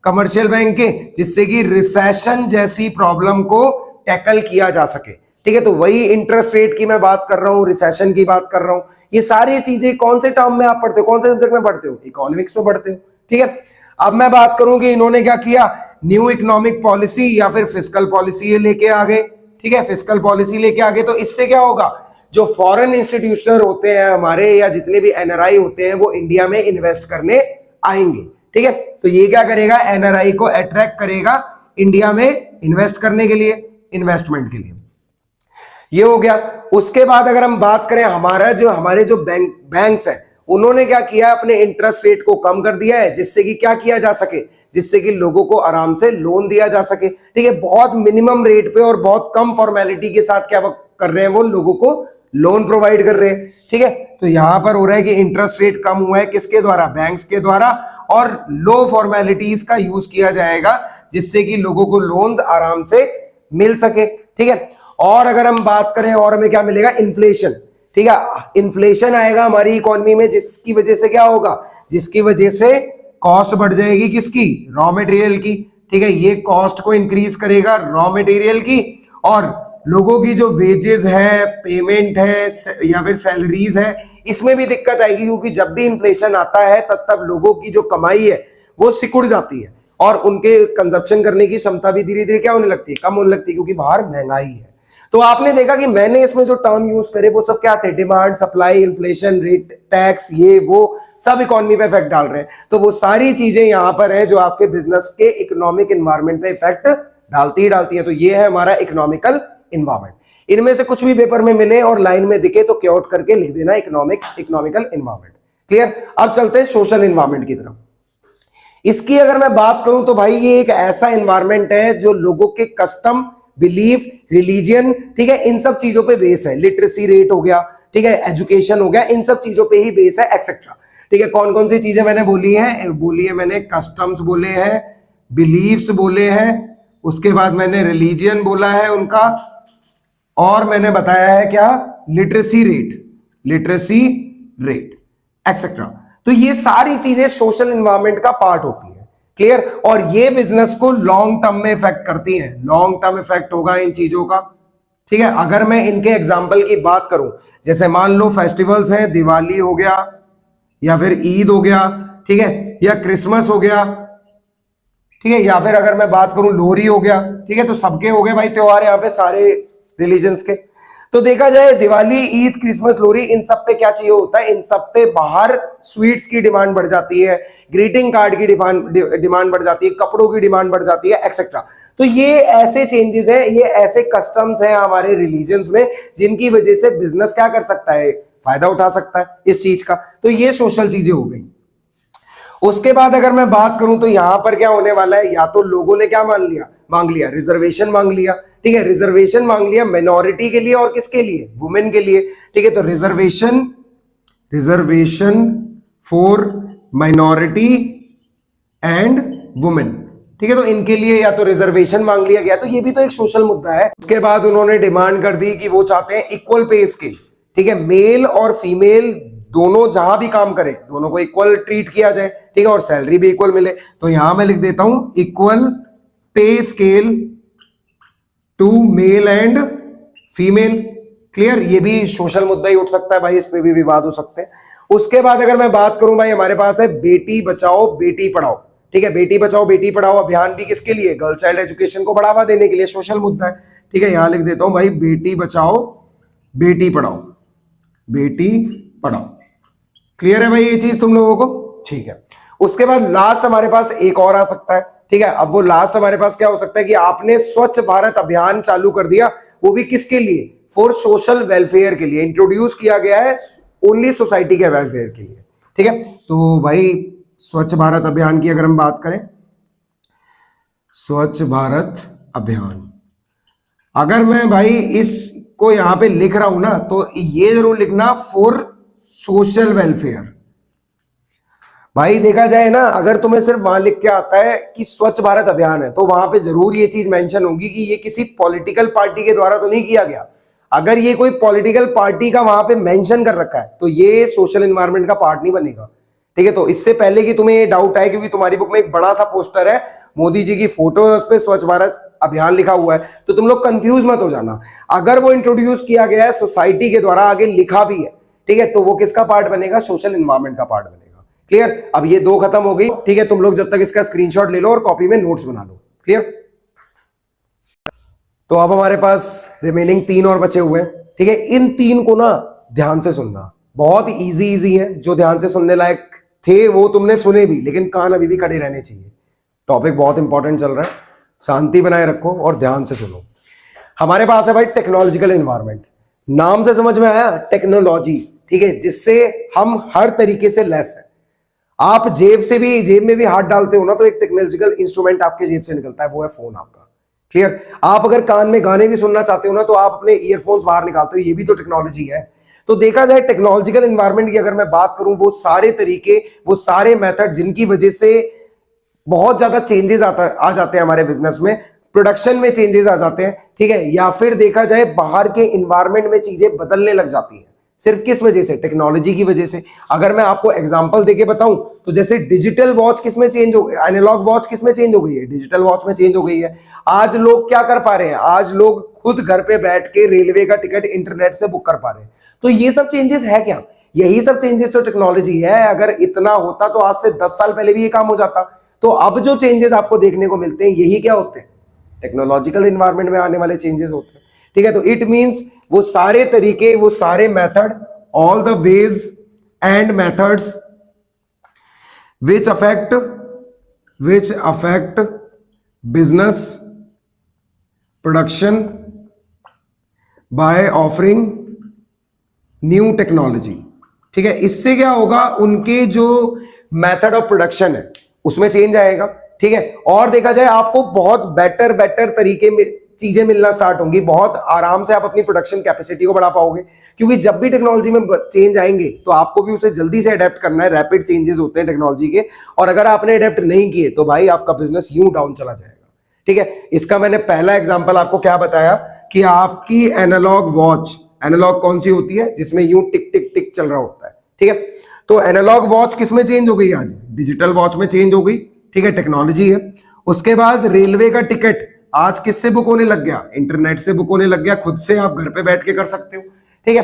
कमर्शियल बैंक के, जिससे कि रिसेशन जैसी प्रॉब्लम को टैकल किया जा सके। ठीक है, तो वही इंटरेस्ट रेट की मैं बात कर रहा हूं, रिसेशन की बात कर रहा हूं। ये सारी चीजें कौन से टर्म में आप पढ़ते हो, कौन से सब्जेक्ट में पढ़ते हो, इकोनॉमिक्स में पढ़ते हो। ठीक है, अब मैं बात करूं कि इन्होंने क्या किया, न्यू इकोनॉमिक पॉलिसी या फिर फिस्कल पॉलिसी ये लेके आ गए। ठीक है, फिस्कल पॉलिसी लेके आ गए, तो इससे क्या होगा, जो फॉरेन इंस्टीट्यूशनल होते हैं हमारे या जितने भी एनआरआई होते हैं वो इंडिया में इन्वेस्ट करने आएंगे। ठीक है, तो ये क्या करेगा, एनआरआई को अट्रैक्ट करेगा इंडिया में इन्वेस्ट करने के लिए, इन्वेस्टमेंट के लिए। ये हो गया। उसके बाद अगर हम बात करें हमारे जो बैंक्स हैं, उन्होंने क्या किया, अपने इंटरेस्ट रेट को कम कर दिया है, जिससे कि क्या किया जा सके, जिससे कि लोगों को आराम से लोन दिया जा सके। ठीक है, बहुत मिनिमम रेट पे और बहुत कम फॉर्मेलिटी के साथ क्या कर रहे हैं, वो लोगों को लोन प्रोवाइड कर रहे हैं। ठीक है, तो यहां पर हो रहा है कि इंटरेस्ट रेट कम हुआ है, किसके द्वारा, बैंक्स के द्वारा, और लो फॉर्मेलिटीज का यूज किया जाएगा जिससे कि लोगों को लोन आराम से मिल सके। ठीक है, और अगर हम बात करें और हमें क्या मिलेगा, इन्फ्लेशन। ठीक है, इन्फ्लेशन आएगा हमारी इकोनॉमी में, जिसकी वजह से क्या होगा, जिसकी वजह से कॉस्ट बढ़ जाएगी किसकी, रॉ मटेरियल की। ठीक है, ये कॉस्ट को इंक्रीज करेगा रॉ मटेरियल की, और लोगों की जो वेजेस है, पेमेंट है या फिर सैलरीज है, इसमें भी दिक्कत आएगी, क्योंकि जब भी इन्फ्लेशन आता है तब लोगों की जो कमाई है वो सिकुड़ जाती है, और उनके कंजप्शन करने की क्षमता भी धीरे धीरे क्या होने लगती है, कम होने लगती है, क्योंकि बाहर महंगाई है। तो आपने देखा कि मैंने इसमें जो टर्म यूज करे वो सब क्या थे, demand, supply, inflation, rate, tax, ये वो सब इकोनॉमी पे इफेक्ट डाल रहे हैं। तो वो सारी चीजें यहां पर है जो आपके बिजनेस के इकोनॉमिक एनवायरनमेंट पे इफेक्ट डालती ही डालती है। तो ये है हमारा इकोनॉमिकल एनवायरनमेंट। इनमें से कुछ भी पेपर में मिले और लाइन में दिखे तो क्योट करके लिख देना इकोनॉमिकल एनवायरनमेंट। क्लियर। अब चलते हैं सोशल एनवायरनमेंट की तरफ। इसकी अगर मैं बात करूं तो भाई ये एक ऐसा एनवायरनमेंट है जो लोगों के कस्टम, बिलीफ, रिलीजन, ठीक है, इन सब चीजों पे बेस है। लिटरेसी रेट हो गया, ठीक है, एजुकेशन हो गया, इन सब चीजों पे ही बेस है, एक्सेट्रा। ठीक है, कौन कौन सी चीजें मैंने बोली है मैंने कस्टम्स बोले हैं, बिलीफ्स बोले हैं, उसके बाद मैंने रिलीजियन बोला है उनका, और मैंने बताया है क्या, लिटरेसी रेट एक्सेट्रा। तो ये सारी चीजें सोशल एनवायरनमेंट का पार्ट होती है। क्लियर। और ये बिजनेस को लॉन्ग टर्म में इफेक्ट करती हैं, लॉन्ग टर्म इफेक्ट होगा इन चीजों का। ठीक है, अगर मैं इनके एग्जाम्पल की बात करूं, जैसे मान लो फेस्टिवल्स हैं, दिवाली हो गया या फिर ईद हो गया, ठीक है, या क्रिसमस हो गया, ठीक है, या फिर अगर मैं बात करूं लोहरी हो गया, ठीक है, तो सबके हो गए भाई त्योहार यहाँ पे सारे रिलीजन्स के। तो देखा जाए दिवाली, ईद, क्रिसमस, लोहरी, इन सब पे क्या चाहिए होता है, इन सब पे बाहर स्वीट्स की डिमांड बढ़ जाती है, ग्रीटिंग कार्ड की डिमांड बढ़ जाती है, कपड़ों की डिमांड बढ़ जाती है, एक्सेट्रा। तो ये ऐसे चेंजेस हैं, ये ऐसे कस्टम्स हैं हमारे रिलीजन्स में, जिनकी वजह से बिजनेस क्या कर सकता है, फायदा उठा सकता है इस चीज का। तो ये सोशल चीजें हो गई। उसके बाद अगर मैं बात करूं तो यहां पर क्या होने वाला है, या तो लोगों ने क्या मांग लिया, रिजर्वेशन मांग लिया। ठीक है, रिजर्वेशन मांग लिया माइनॉरिटी के लिए और किसके लिए, वुमेन के लिए। ठीक है, तो reservation for minority and women. ठीक है, तो इनके लिए या तो रिजर्वेशन मांग लिया गया, तो ये भी तो एक सोशल मुद्दा है। उसके बाद उन्होंने डिमांड कर दी कि वो चाहते हैं इक्वल पे स्केल। ठीक है, मेल और फीमेल दोनों जहां भी काम करें, दोनों को इक्वल ट्रीट किया जाए। ठीक है, और सैलरी भी इक्वल मिले। तो यहां मैं लिख देता हूं equal pay scale to male and female. Clear. ये भी सोशल मुद्दा ही उठ सकता है भाई, इस पे भी विवाद हो सकते हैं। उसके बाद अगर मैं बात करूं भाई, हमारे पास है बेटी बचाओ बेटी पढ़ाओ। ठीक है, बेटी बचाओ बेटी पढ़ाओ अभियान भी किसके लिए, गर्ल चाइल्ड एजुकेशन को बढ़ावा देने के लिए, सोशल मुद्दा है। ठीक है, यहां लिख देता हूं भाई बेटी बचाओ बेटी पढ़ाओ, बेटी पढ़ाओ। क्लियर है भाई ये चीज तुम लोगों को। ठीक है, उसके बाद लास्ट हमारे पास एक और आ सकता है। ठीक है, अब वो लास्ट हमारे पास क्या हो सकता है कि आपने स्वच्छ भारत अभियान चालू कर दिया, वो भी किसके लिए, फॉर सोशल वेलफेयर के लिए इंट्रोड्यूस किया गया है, ओनली सोसाइटी के वेलफेयर के लिए। ठीक है, तो भाई स्वच्छ भारत अभियान की अगर हम बात करें, स्वच्छ भारत अभियान, अगर मैं भाई इसको यहां पे लिख रहा हूं ना, तो ये जरूर लिखना फॉर सोशल वेलफेयर। भाई देखा जाए ना, अगर तुम्हें सिर्फ वहां लिख के आता है कि स्वच्छ भारत अभियान है, तो वहां पे जरूर ये चीज मेंशन होगी कि ये किसी पॉलिटिकल पार्टी के द्वारा तो नहीं किया गया। अगर ये कोई पॉलिटिकल पार्टी का वहां पे मेंशन कर रखा है तो ये सोशल एनवायरनमेंट का पार्ट नहीं बनेगा। ठीक है, तो इससे पहले कि तुम्हें ये डाउट आए, क्योंकि तुम्हारी बुक में एक बड़ा सा पोस्टर है, मोदी जी की फोटो है, उस पर स्वच्छ भारत अभियान लिखा हुआ है, तो तुम लोग कंफ्यूज मत हो जाना। अगर वो इंट्रोड्यूस किया गया है सोसाइटी के द्वारा, आगे लिखा भी है, ठीक है, तो वो किसका पार्ट बनेगा, सोशल एनवायरनमेंट का पार्ट बनेगा। क्लियर। अब ये दो खत्म हो गई। ठीक है, तुम लोग जब तक इसका स्क्रीनशॉट ले लो और कॉपी में नोट्स बना लो। क्लियर। तो अब हमारे पास रिमेनिंग 3 और बचे हुए हैं। ठीक है, इन 3 को ना ध्यान से सुनना, बहुत इजी है। जो ध्यान से सुनने लायक थे वो तुमने सुने भी, लेकिन कान अभी भी खड़े रहने चाहिए। टॉपिक बहुत इंपॉर्टेंट चल रहा है, शांति बनाए रखो और ध्यान से सुनो। हमारे पास है भाई टेक्नोलॉजिकल एनवायरनमेंट। नाम से समझ में आया, टेक्नोलॉजी। ठीक है, जिससे हम हर तरीके से लेस है। आप जेब में भी हाथ डालते हो ना, तो एक टेक्नोलॉजिकल इंस्ट्रूमेंट आपके जेब से निकलता है, वो है फोन आपका। क्लियर। आप अगर कान में गाने भी सुनना चाहते हो ना, तो आप अपने ईयरफोन्स बाहर निकालते हो, ये भी तो टेक्नोलॉजी है। तो देखा जाए टेक्नोलॉजिकल एनवायरनमेंट की अगर मैं बात करूं, वो सारे तरीके, वो सारे मेथड जिनकी वजह से बहुत ज्यादा चेंजेस आ जाते हैं हमारे बिजनेस में, प्रोडक्शन में चेंजेस आ जाते हैं, ठीक है, या फिर देखा जाए बाहर के इन्वायरमेंट में चीजें बदलने लग जाती हैं। सिर्फ किस वजह से? टेक्नोलॉजी की वजह से। अगर मैं आपको एग्जांपल देके बताऊं तो जैसे डिजिटल वॉच किस में चेंज हो गई, एनालॉग वॉच किस में चेंज हो गई है? डिजिटल वॉच में चेंज हो गई है। आज लोग क्या कर पा रहे हैं? आज लोग खुद घर पे बैठ के रेलवे का टिकट इंटरनेट से बुक कर पा रहे हैं। तो ये सब चेंजेस है क्या? यही सब चेंजेस तो टेक्नोलॉजी है। अगर इतना होता तो आज से 10 साल पहले भी ये काम हो जाता। तो अब जो चेंजेस आपको देखने को मिलते हैं यही क्या होते हैं? टेक्नोलॉजिकल इन्वायरमेंट में आने वाले चेंजेस होते हैं, ठीक है। तो इट मींस वो सारे तरीके, वो सारे method, all the ways and methods which affect business production by offering new technology, ठीक है। इससे क्या होगा? उनके जो मेथड ऑफ प्रोडक्शन है उसमें चेंज आएगा, ठीक है। और देखा जाए आपको बहुत बेटर तरीके में चीजें मिलना स्टार्ट होंगी, बहुत आराम से आप अपनी प्रोडक्शन कैपेसिटी को बढ़ा पाओगे, क्योंकि जब भी टेक्नोलॉजी में चेंज आएंगे तो आपको भी उसे जल्दी से अडेप्ट करना है। रैपिड चेंजेस होते हैं टेक्नोलॉजी के, और अगर आपने अडेप्ट नहीं किए तो भाई आपका बिजनेस यूं डाउन चला जाएगा, ठीक है। इसका मैंने पहला एग्जांपल आपको क्या बताया कि आपकी एनालॉग वॉच, एनालॉग कौन सी होती है? जिसमें यूं टिक टिक टिक चल रहा होता है, ठीक है। तो एनालॉग वॉच किस में चेंज हो गई? आज डिजिटल वॉच में चेंज हो गई, ठीक है, टेक्नोलॉजी है। उसके बाद रेलवे का टिकट आज किससे बुक होने लग गया? इंटरनेट से बुक होने लग गया, खुद से आप घर पे बैठ के कर सकते हो, ठीक है।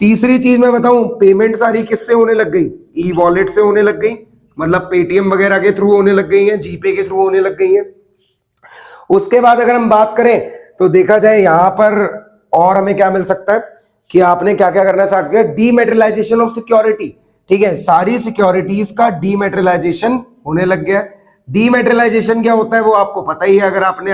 तीसरी चीज मैं बताऊं, पेमेंट सारी किससे होने लग गई? ई वॉलेट से होने लग गई, मतलब पेटीएम वगैरह के थ्रू होने लग गई है, जीपे के थ्रू होने लग गई है। उसके बाद अगर हम बात करें तो देखा जाए यहां पर और हमें क्या मिल सकता है कि आपने क्या क्या करना स्टार्ट किया? डीमेटेरियलाइजेशन ऑफ सिक्योरिटी, ठीक है। सारी सिक्योरिटीज का डीमेटेरियलाइजेशन होने लग गया। डीमेटेरियलाइजेशन क्या होता है वो आपको पता ही है, अगर आपने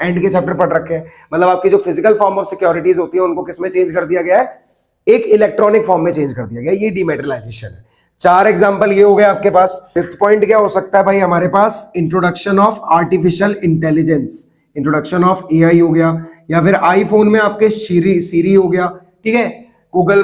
एंड के चैप्टर पढ़ रखे हैं। मतलब आपकी जो फिजिकल फॉर्म ऑफ सिक्योरिटीज होती है उनको किसमें चेंज कर दिया गया है? एक इलेक्ट्रॉनिक फॉर्म में चेंज कर दिया गया। ये डीमेटेरियलाइजेशन है। 4 एग्जांपल ये हो गए आपके पास। फिफ्थ पॉइंट क्या हो सकता है भाई हमारे पास? Introduction of artificial intelligence, introduction of AI हो गया, या फिर आईफोन में आपके सीरी हो गया, ठीक है। गूगल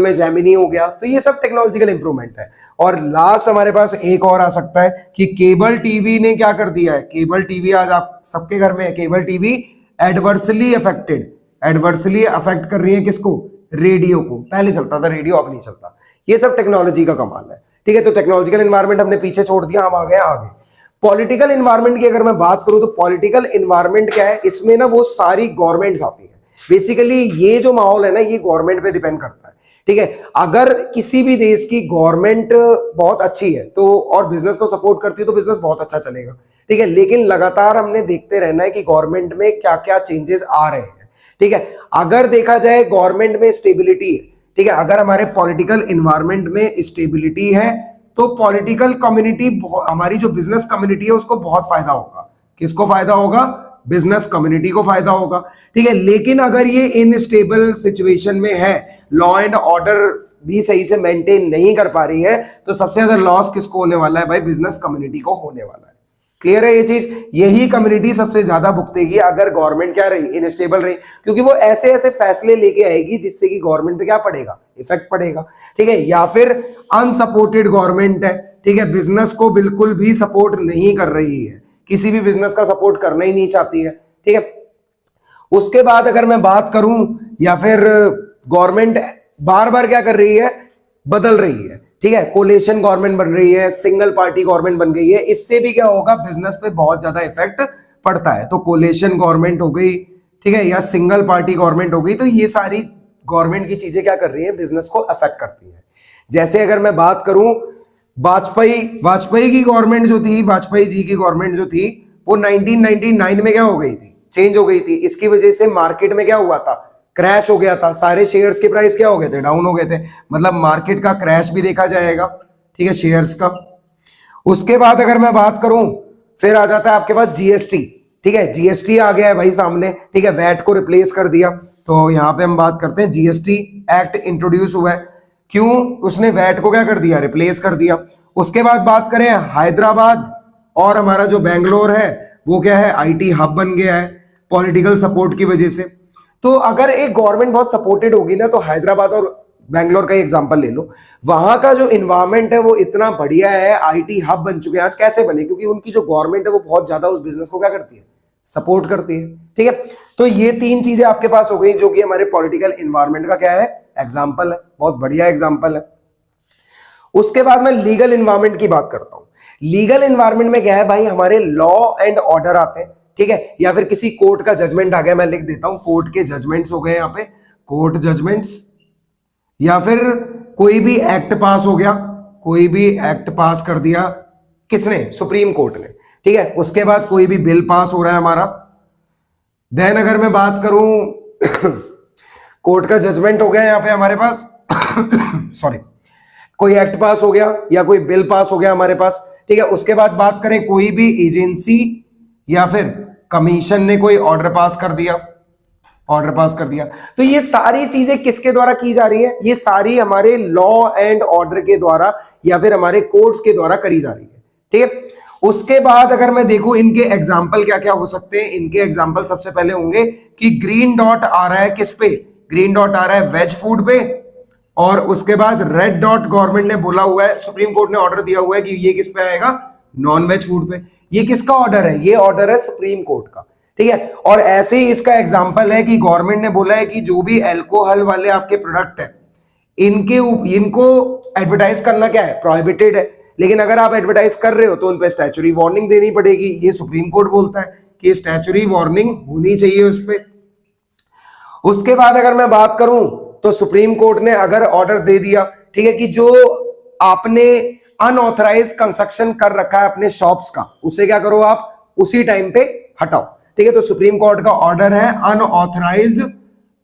में जेमिनी हो गया। तो ये सब टेक्नोलॉजिकल इंप्रूवमेंट है। और लास्ट हमारे पास एक और आ सकता है कि केबल टीवी ने क्या कर दिया है? केबल टीवी आज आप सबके घर में है। केबल टीवी एडवर्सली अफेक्ट कर रही है किसको? रेडियो को। पहले चलता था रेडियो, अब नहीं चलता। ये सब टेक्नोलॉजी का कमाल है, ठीक है। तो टेक्नोलॉजिकल एनवायरनमेंट हमने पीछे छोड़ दिया, हम आ गए आगे। पॉलिटिकल एनवायरनमेंट की अगर मैं बात करूं तो पॉलिटिकल एनवायरनमेंट क्या है? इसमें ना वो सारी गवर्नमेंट्स आती है। बेसिकली ये जो माहौल है ना ये गवर्नमेंट पे डिपेंड करता है, ठीक है। अगर किसी भी देश की गवर्नमेंट बहुत अच्छी है तो और बिजनेस को सपोर्ट करती है तो बिजनेस बहुत अच्छा चलेगा, ठीक है। लेकिन लगातार हमने देखते रहना है कि गवर्नमेंट में क्या क्या चेंजेस आ रहे हैं, ठीक है। अगर देखा जाए गवर्नमेंट में स्टेबिलिटी है, ठीक है, अगर हमारे पॉलिटिकल इन्वायरमेंट में स्टेबिलिटी है तो पॉलिटिकल कम्युनिटी, हमारी जो बिजनेस कम्युनिटी है उसको बहुत फायदा होगा। किसको फायदा होगा? बिजनेस कम्युनिटी को फायदा होगा, ठीक है। लेकिन अगर ये इनस्टेबल सिचुएशन में है, लॉ एंड ऑर्डर भी सही से मेंटेन नहीं कर पा रही है, तो सबसे ज्यादा लॉस किसको होने वाला है भाई? बिजनेस कम्युनिटी को होने वाला है। क्लियर है ये चीज? यही कम्युनिटी सबसे ज्यादा भुगतेगी अगर गवर्नमेंट क्या रही? इनस्टेबल रही, क्योंकि वो ऐसे ऐसे फैसले लेके आएगी जिससे कि गवर्नमेंट पे क्या पड़ेगा? इफेक्ट पड़ेगा, ठीक है। या फिर अनसपोर्टेड गवर्नमेंट है, ठीक है, बिजनेस को बिल्कुल भी सपोर्ट नहीं कर रही है, किसी भी बिजनेस का सपोर्ट करना ही नहीं चाहती है, ठीक है। उसके बाद अगर मैं बात करूं, या फिर गवर्नमेंट बार बार क्या कर रही है? बदल रही है, ठीक है। कोलेशन गवर्नमेंट बन रही है, सिंगल पार्टी गवर्नमेंट बन गई है। इससे भी क्या होगा? बिजनेस पे बहुत ज्यादा इफेक्ट पड़ता है। तो कोलेशन गवर्नमेंट हो गई, ठीक है, या सिंगल पार्टी गवर्नमेंट हो गई, तो ये सारी गवर्नमेंट की चीजें क्या कर रही है? बिजनेस को अफेक्ट करती है। जैसे अगर मैं बात करूं वाजपेयी की गवर्नमेंट जो थी, वाजपेयी जी की गवर्नमेंट जो थी वो 1999 में क्या हो गई थी? चेंज हो गई थी। इसकी वजह से मार्केट में क्या हुआ था? क्रैश हो गया था। सारे शेयर्स के प्राइस क्या हो गए थे? डाउन हो गए थे। मतलब मार्केट का क्रैश भी देखा जाएगा, ठीक है, शेयर्स का। उसके बाद अगर मैं बात करूं, फिर आ जाता है आपके पास जीएसटी, ठीक है। जीएसटी आ गया है भाई सामने, ठीक है, वैट को रिप्लेस कर दिया। तो यहां पे हम बात करते हैं जीएसटी एक्ट इंट्रोड्यूस हुआ है। क्यों? उसने वैट को क्या कर दिया? रिप्लेस कर दिया। उसके बाद बात करें हैदराबाद और हमारा जो बेंगलोर है वो क्या है? आईटी हब बन गया है पॉलिटिकल सपोर्ट की वजह से। तो अगर एक गवर्नमेंट बहुत सपोर्टेड होगी ना, तो हैदराबाद और बेंगलोर का एग्जांपल ले लो, वहां का जो इन्वायरमेंट है वो इतना बढ़िया है, आईटी हब बन चुके हैं। आज कैसे बने? क्योंकि उनकी जो गवर्नमेंट है वो बहुत ज्यादा उस बिजनेस को क्या करती है? सपोर्ट करती है। ठीक है, तो ये तीन चीजें आपके पास हो गई जो कि हमारे पॉलिटिकल इन्वायरमेंट का क्या है, एग्जाम्पल है, बहुत बढ़िया एग्जाम्पल है। उसके बाद मैं लीगल इन्वायरमेंट की बात करता हूं। लीगल इन्वायरमेंट में क्या है भाई, हमारे लॉ एंड ऑर्डर आते हैं। ठीक है, या फिर किसी कोर्ट का जजमेंट आ गया, मैं लिख देता हूं कोर्ट के जजमेंट्स हो गए यहां पे, कोर्ट जजमेंट्स, या फिर कोई भी एक्ट पास हो गया, कोई भी एक्ट पास कर दिया किसने, सुप्रीम कोर्ट ने। ठीक है, उसके बाद कोई भी बिल पास हो रहा है हमारा। देन अगर मैं बात करूं कोर्ट का जजमेंट हो गया यहां पे हमारे पास सॉरी, कोई एक्ट पास हो गया या कोई बिल पास हो गया हमारे पास। ठीक है, उसके बाद बात करें कोई भी एजेंसी या फिर कमीशन ने कोई ऑर्डर पास कर दिया, ऑर्डर पास कर दिया। तो ये सारी चीजें किसके द्वारा की जा रही है, ये सारी हमारे लॉ एंड ऑर्डर के द्वारा या फिर हमारे कोर्ट्स के द्वारा करी जा रही है। ठीक है, उसके बाद अगर मैं देखूं इनके एग्जाम्पल क्या क्या हो सकते हैं, इनके एग्जाम्पल सबसे पहले होंगे कि ग्रीन डॉट आ रहा है किस पे, ग्रीन डॉट आ रहा है वेज फूड पे, और उसके बाद रेड डॉट गवर्नमेंट ने बोला हुआ है, सुप्रीम कोर्ट ने ऑर्डर दिया हुआ है कि ये किस पे आएगा, नॉन वेज फूड पे। ये किसका ऑर्डर है, ये ऑर्डर है सुप्रीम कोर्ट का। ठीक है, और ऐसे ही इसका एग्जांपल है कि गवर्नमेंट ने बोला है कि जो भी अल्कोहल वाले आपके प्रोडक्ट है इनको एडवर्टाइज करना क्या है, प्रोहिबिटेड है। लेकिन अगर आप एडवर्टाइज कर रहे हो तो उन पे स्टैच्यूटरी वार्निंग देनी पड़ेगी, ये सुप्रीम कोर्ट बोलता है कि स्टैच्यूटरी वार्निंग होनी चाहिए उस पे। उसके बाद अगर मैं बात करूं तो सुप्रीम कोर्ट ने अगर ऑर्डर दे दिया, ठीक है, कि जो आपने अनऑथराइज कंस्ट्रक्शन कर रखा है अपने शॉप्स का, उसे क्या करो आप, उसी टाइम पे हटाओ। ठीक है, तो सुप्रीम कोर्ट का ऑर्डर है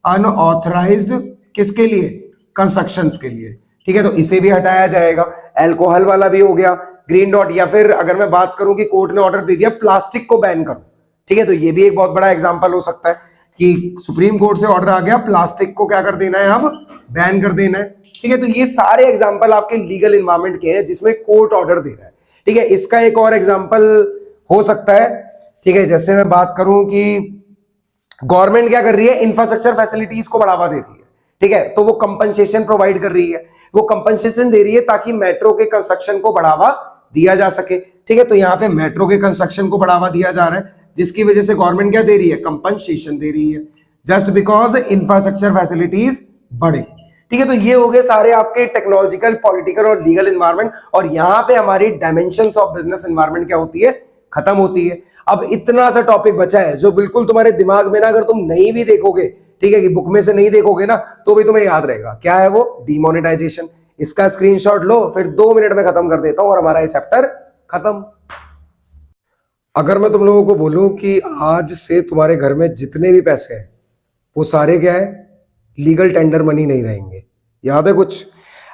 अनऑथराइज्ड किसके लिए, कंस्ट्रक्शंस के लिए। ठीक है, तो इसे भी हटाया जाएगा। अल्कोहल वाला भी हो गया ग्रीन डॉट, या फिर अगर मैं बात करूं कि कोर्ट ने ऑर्डर दे दिया प्लास्टिक को बैन करो। ठीक है, तो ये भी एक बहुत बड़ा एग्जांपल हो सकता है कि सुप्रीम कोर्ट से ऑर्डर आ गया प्लास्टिक को क्या कर देना है, अब बैन कर देना है। ठीक है, तो ये सारे एग्जांपल आपके लीगल इन्वायरमेंट के हैं जिसमें कोर्ट ऑर्डर दे रहा है। ठीक है, इसका एक और एग्जांपल हो सकता है, ठीक है, जैसे मैं बात करूं कि गवर्नमेंट क्या कर रही है, इंफ्रास्ट्रक्चर फैसिलिटीज को बढ़ावा दे रही है। ठीक है, तो वो कंपनसेशन प्रोवाइड कर रही है, वो कंपनसेशन दे रही है ताकि मेट्रो के कंस्ट्रक्शन को बढ़ावा दिया जा सके। ठीक है, तो यहाँ पे मेट्रो के कंस्ट्रक्शन को बढ़ावा दिया जा रहा है, जिसकी वजह से गवर्नमेंट क्या दे रही है, कंपनसेशन दे रही है, जस्ट बिकॉज इंफ्रास्ट्रक्चर फैसिलिटीज बढ़े। ठीक है, तो ये हो गए सारे आपके टेक्नोलॉजिकल, पॉलिटिकल और लीगल इन्वायरमेंट, और यहाँ पे हमारी डायमेंशंस ऑफ बिजनेस इन्वायरमेंट क्या होती है, खत्म होती है। अब इतना सा टॉपिक बचा है जो बिल्कुल तुम्हारे दिमाग में ना, अगर तुम नहीं भी देखोगे, ठीक है, कि बुक में से नहीं देखोगे ना, तो भी तुम्हें याद रहेगा। क्या है वो, डीमोनेटाइजेशन। इसका स्क्रीनशॉट लो, फिर 2 मिनट में खत्म कर देता हूं और हमारा ये चैप्टर खत्म। अगर मैं तुम लोगों को बोलूं कि आज से तुम्हारे घर में जितने भी पैसे हैं वो सारे क्या है, लीगल टेंडर मनी नहीं रहेंगे। याद है कुछ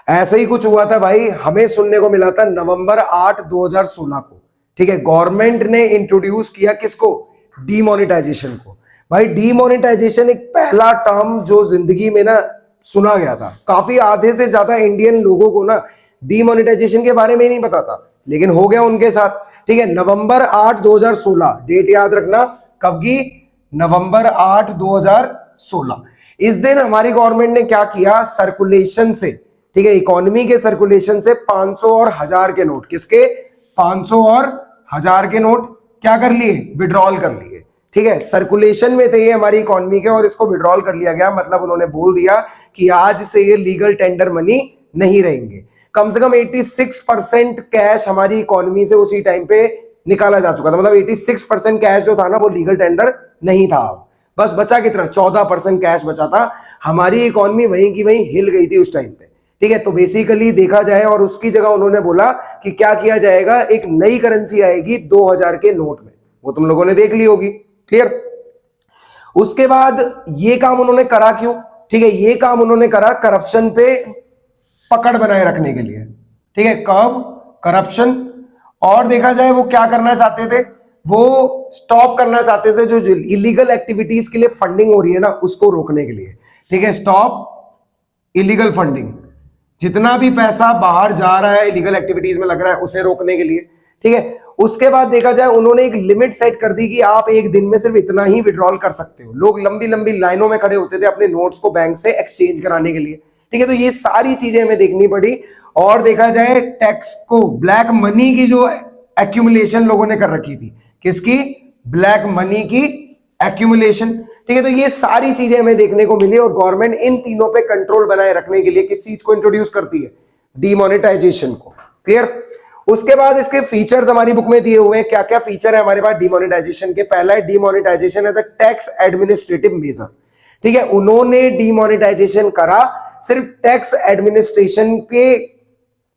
ऐसा ही कुछ हुआ था भाई, हमें सुनने को मिला था नवंबर 8 2016 को। ठीक है, गवर्नमेंट ने इंट्रोड्यूस किया किसको, डीमोनेटाइजेशन को। भाई डीमोनेटाइजेशन एक पहला टर्म जो जिंदगी में ना सुना गया था। काफी आधे से ज्यादा इंडियन लोगों को ना डीमोनेटाइजेशन के बारे में ही नहीं पता था, लेकिन हो गया उनके साथ। ठीक है, नवंबर 8 2016 डेट याद रखना, कब की, नवंबर 8 2016। इस दिन हमारी गवर्नमेंट ने क्या किया, सर्कुलेशन से, ठीक है, इकोनॉमी के सर्कुलेशन से 500 और 1000 के नोट, किसके, 500 और 1000 के नोट क्या कर लिए, विड्रॉल कर लिए। ठीक है, सर्कुलेशन में थे ये हमारी इकोनॉमी के, और इसको विड्रॉल कर लिया गया। मतलब उन्होंने बोल दिया कि आज से ये लीगल टेंडर मनी नहीं रहेंगे। कम से कम 86% कैश हमारी इकोनॉमी से उसी टाइम पे निकाला जा चुका था। मतलब 86% कैश जो था ना, वो लीगल टेंडर नहीं था। बस बचा कितना, 14% कैश बचा था। हमारी इकोनॉमी वहीं की वहीं हिल गई थी उस टाइम पे। ठीक है, तो बेसिकली देखा जाए, और उसकी जगह उन्होंने बोला कि क्या किया जाएगा, एक नई करेंसी आएगी 2000 के नोट में। वो तुम लोगों ने देख ली होगी, क्लियर। उसके बाद ये काम उन्होंने करा क्यों, ठीक है, ये काम उन्होंने करा करप्शन पे पकड़ बनाए रखने के लिए। ठीक है, कब, करप्शन। और देखा जाए वो क्या करना चाहते थे, वो स्टॉप करना चाहते थे जो इलीगल एक्टिविटीज के लिए फंडिंग हो रही है ना, उसको रोकने के लिए। ठीक है, स्टॉप इलीगल फंडिंग, जितना भी पैसा बाहर जा रहा है इलीगल एक्टिविटीज में लग रहा है, उसे रोकने के लिए। ठीक है, उसके बाद देखा जाए उन्होंने एक लिमिट सेट कर दी कि आप एक दिन में सिर्फ इतना ही विड्रॉल कर सकते हो। लोग लंबी लंबी लाइनों में खड़े होते थे अपने नोट्स को बैंक से एक्सचेंज कराने के लिए। ठीक है, तो ये सारी चीजें हमें देखनी पड़ी। और देखा जाए टैक्स को, ब्लैक मनी की जो एक्यूमुलेशन लोगों ने कर रखी थी, किसकी, ब्लैक मनी की एक्यूमुलेशन। ठीक है, तो ये सारी चीजें हमें देखने को मिली और गवर्नमेंट इन तीनों पे कंट्रोल बनाए रखने के लिए किस चीज को इंट्रोड्यूस करती है, डीमोनेटाइजेशन को। क्लियर। उसके बाद इसके फीचर्स हमारी बुक में दिए हुए हैं, क्या क्या फीचर है हमारे पास डीमोनेटाइजेशन के। पहला है demonetisation as a tax administrative measure. ठीक है, उन्होंने डीमोनेटाइजेशन करा सिर्फ टैक्स एडमिनिस्ट्रेशन के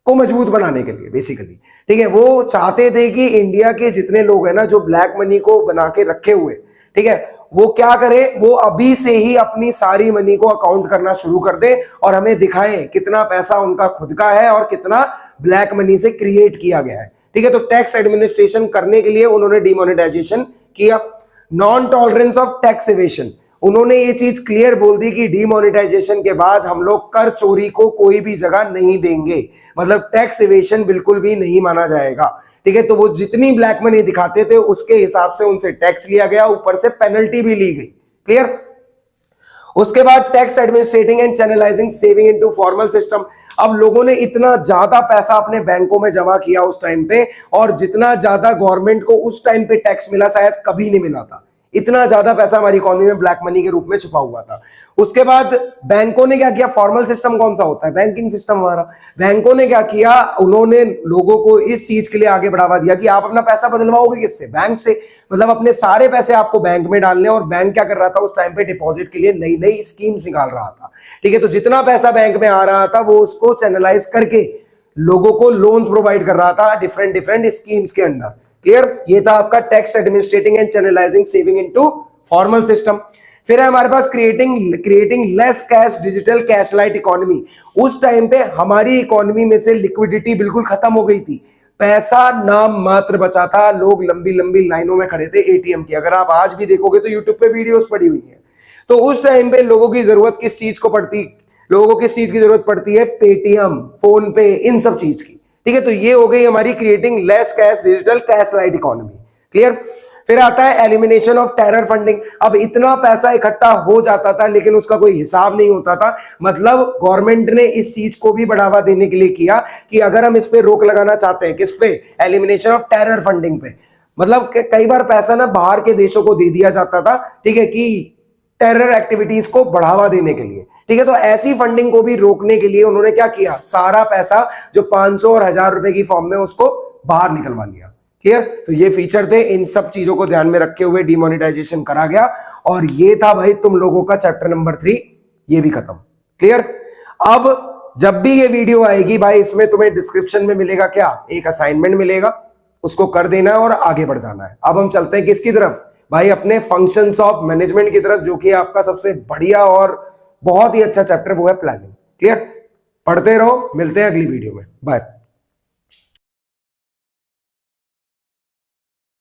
को मजबूत बनाने के लिए बेसिकली। ठीक है, वो चाहते थे कि इंडिया के जितने लोग हैं ना जो ब्लैक मनी को बना के रखे हुए, ठीक है, वो क्या करे, वो अभी से ही अपनी सारी मनी को अकाउंट करना शुरू कर दे और हमें दिखाएं कितना पैसा उनका खुद का है और कितना ब्लैक मनी से क्रिएट किया गया है। ठीक है, तो टैक्स एडमिनिस्ट्रेशन करने के लिए उन्होंने डीमोनेटाइजेशन किया। Non tolerance of tax evasion, उन्होंने ये चीज क्लियर बोल दी कि डीमोनेटाइजेशन के बाद हम लोग कर चोरी को कोई भी जगह नहीं देंगे, मतलब टैक्स इवेशन बिल्कुल भी नहीं माना जाएगा। ठीक है, तो वो जितनी ब्लैक मनी दिखाते थे उसके हिसाब से उनसे टैक्स लिया गया, ऊपर से पेनल्टी भी ली गई। क्लियर। उसके बाद tax administrating and channelising saving into formal system. अब लोगों ने इतना ज्यादा पैसा अपने बैंकों में जमा किया उस टाइम पे, और जितना ज्यादा गवर्नमेंट को उस टाइम पे टैक्स मिला शायद कभी नहीं मिला था। इतना ज्यादा पैसा हमारी इकोनॉमी में ब्लैक मनी के रूप में छुपा हुआ था। उसके बाद बैंकों ने क्या किया, फॉर्मल सिस्टम कौन सा होता है, बैंकिंग सिस्टम हमारा। बैंकों ने क्या किया, उन्होंने लोगों को इस चीज के लिए आगे बढ़ावा दिया कि आप अपना पैसा बदलवाओगे किससे, बैंक से। मतलब अपने सारे पैसे आपको बैंक में डालने, और बैंक क्या कर रहा था उस टाइम पे, डिपॉजिट के लिए नई नई स्कीम्स निकाल रहा था। ठीक है, तो जितना पैसा बैंक में आ रहा था वो उसको चैनलाइज करके लोगों को लोन्स प्रोवाइड कर रहा था डिफरेंट डिफरेंट स्कीम्स के अंडर। क्लियर। ये था आपका tax administrating and channelising saving into formal system. फिर है हमारे पास creating less cash digital cash light economy. उस टाइम पे हमारी इकोनॉमी में से लिक्विडिटी बिल्कुल खत्म हो गई थी, पैसा नाम मात्र बचा था, लोग लंबी लंबी लाइनों में खड़े थे एटीएम की। अगर आप आज भी देखोगे तो यूट्यूब पे वीडियोस पड़ी हुई है। तो उस टाइम पे लोगों की जरूरत किस चीज को पड़ती, लोगों को किस चीज की जरूरत पड़ती है, पेटीएम, फोन पे, इन सब चीज की। ठीक है, तो ये हो गई हमारी creating less cash digital cash light economy. Clear. फिर आता है एलिमिनेशन ऑफ टेरर फंडिंग। अब इतना पैसा इकट्ठा हो जाता था लेकिन उसका कोई हिसाब नहीं होता था, मतलब गवर्नमेंट ने इस चीज को भी बढ़ावा देने के लिए किया कि अगर हम इस पे रोक लगाना चाहते हैं, किस पे, एलिमिनेशन ऑफ टेरर फंडिंग पे। मतलब कई बार पैसा ना बाहर के देशों को दे दिया जाता था, ठीक है, कि टेरर एक्टिविटीज को बढ़ावा देने के लिए। ठीक है, तो ऐसी फंडिंग को भी रोकने के लिए उन्होंने क्या किया, सारा पैसा जो 500 और 1000 रुपए की फॉर्म में उसको बाहर निकलवा लिया। क्लियर। तो ये फीचर थे, इन सब चीजों को ध्यान में रखे हुए डीमोनेटाइजेशन करा गया, और ये था भाई तुम लोगों का चैप्टर नंबर 3, ये भी खत्म। क्लियर। अब जब भी ये वीडियो आएगी भाई, इसमें तुम्हें डिस्क्रिप्शन में मिलेगा क्या, एक असाइनमेंट मिलेगा, उसको कर देना है और आगे बढ़ जाना है। अब हम चलते हैं किसकी तरफ भाई, अपने फंक्शंस ऑफ मैनेजमेंट की तरफ, जो कि आपका सबसे बढ़िया और बहुत ही अच्छा चैप्टर वो है प्लानिंग। क्लियर। पढ़ते रहो, मिलते हैं अगली वीडियो में, बाय।